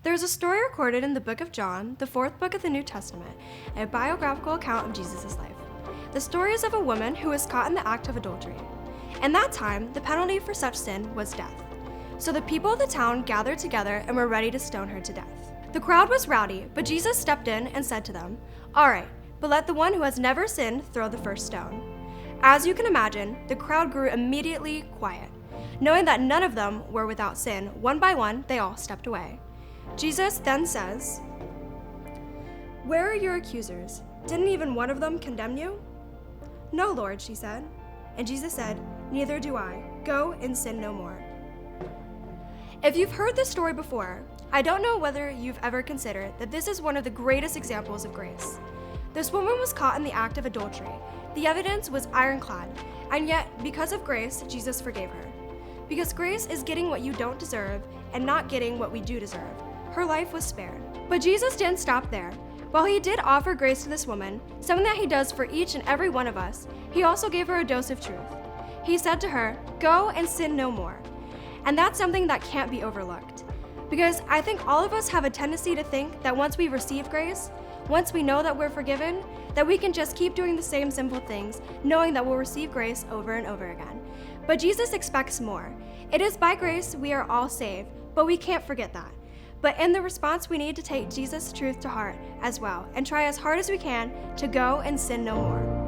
There's a story recorded in the book of John, the fourth book of the New Testament, a biographical account of Jesus' life. The story is of a woman who was caught in the act of adultery. In that time, the penalty for such sin was death. So the people of the town gathered together and were ready to stone her to death. The crowd was rowdy, but Jesus stepped in and said to them, "All right, but let the one who has never sinned throw the first stone." As you can imagine, the crowd grew immediately quiet. Knowing that none of them were without sin, one by one, they all stepped away. Jesus then says, "Where are your accusers? Didn't even one of them condemn you?" "No, Lord," she said. And Jesus said, "Neither do I. Go and sin no more." If you've heard this story before, I don't know whether you've ever considered that this is one of the greatest examples of grace. This woman was caught in the act of adultery. The evidence was ironclad, and yet, because of grace, Jesus forgave her. Because grace is getting what you don't deserve and not getting what we do deserve. Her life was spared. But Jesus didn't stop there. While he did offer grace to this woman, something that he does for each and every one of us, he also gave her a dose of truth. He said to her, "Go and sin no more." And that's something that can't be overlooked. Because I think all of us have a tendency to think that once we receive grace, once we know that we're forgiven, that we can just keep doing the same simple things, knowing that we'll receive grace over and over again. But Jesus expects more. It is by grace we are all saved, but we can't forget that. But in the response, we need to take Jesus' truth to heart as well and try as hard as we can to go and sin no more.